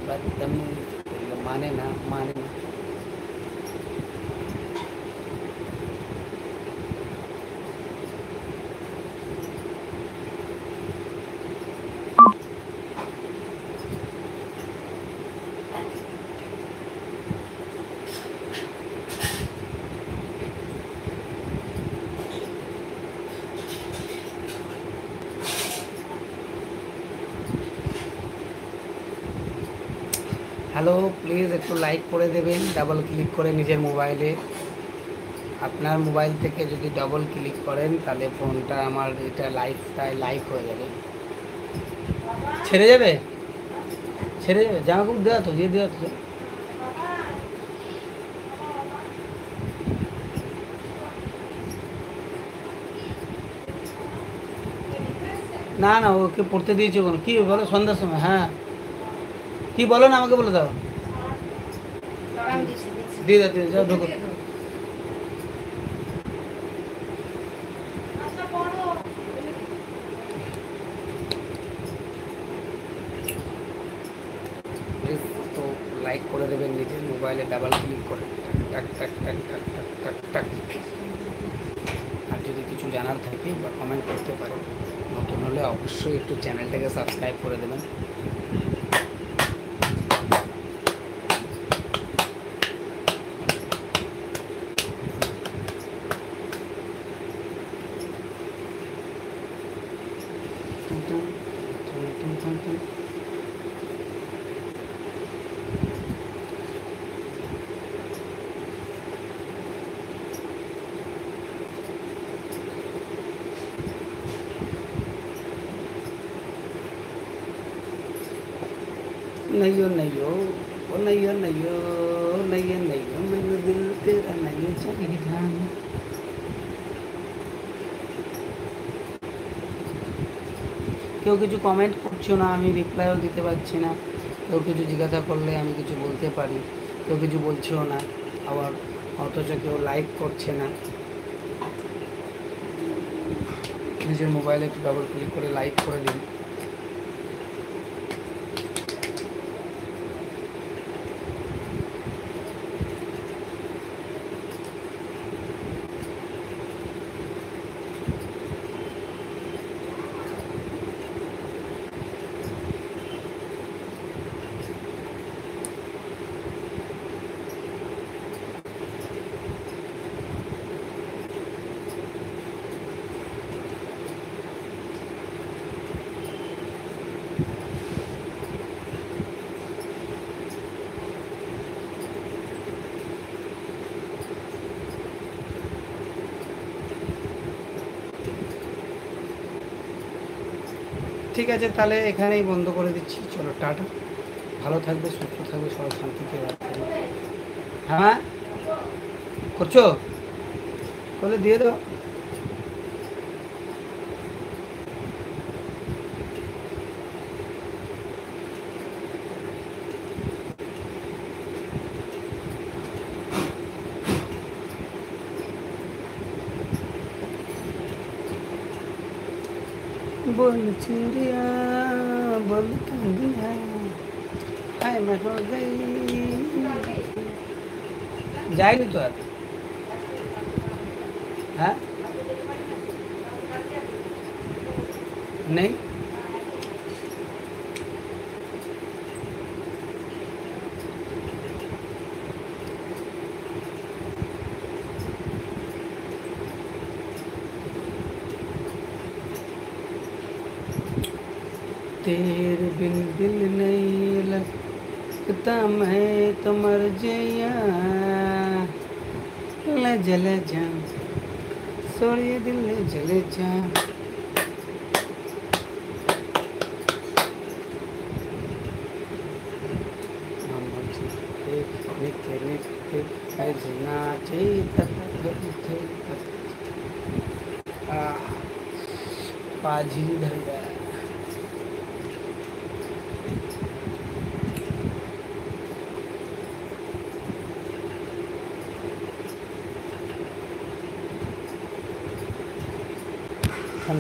बदतमीज माने ना माने ना। হ্যালো, প্লিজ একটু লাইক করে দেবেন ডাবল ক্লিক করে নিজের মোবাইলে। আপনার মোবাইল থেকে যদি ডবল ক্লিক করেন তাহলে ফোনটা আমার এটা লাইফটাই লাইক হয়ে যাবে। ছেড়ে যাবে, ছেড়ে যাবে, জামা কাপড় দেওয়া তো দিয়ে দেওয়া তো। না না, ওকে পড়তে দিয়েছি। কোনো কী বলো সন্ধ্যার সময়? হ্যাঁ, কি বলো না, আমাকে বলে দাও। দিয়ে দাও, দিয়ে যাও, ঢুকো। প্লিজ তো লাইক করে দেবেন নিজের মোবাইলে ডাবল ক্লিক করে, টাক টাক টাক টাক টাক টাক টাক টাক। আর যদি কিছু জানার থাকে বা কমেন্ট করতে পারেন, নতুন হলে অবশ্যই একটু চ্যানেলটাকে সাবস্ক্রাইব করে দেবেন। नहीं हो नहीं हो, ओ नहीं हो नहीं हो, नहीं हो नहीं हो, मैंने दिल तेरा नहीं चाहिए ध्यान। কেউ কিছু কমেন্ট করছো না, আমি রিপ্লাইও দিতে পারছি না। কেউ কিছু জিজ্ঞাসা করলে আমি কিছু বলতে পারি, কেউ কিছু বলছেও না, আবার অথচ কেউ লাইক করছে না। নিজের মোবাইলে একটু ডাবল ক্লিক করে লাইক করে দিন। ঠিক আছে, তাহলে এখানেই বন্ধ করে দিচ্ছি। চলো টাটা, ভালো থাকবে, সুস্থ থাকবে, সবাই শান্তিতে রাখবে। হ্যাঁ করছো, করলে দিয়ে দাও। बोल चिड़िया बोल कंदिया, हाय मैं हो गई। जाएगी तो यार। हाँ नहीं, तेरे बिन दिल नहीं लगता, मैं तो मर जया, ले जले जा, सोड़िए दिल ले जले जा। पाजी धर गया। हम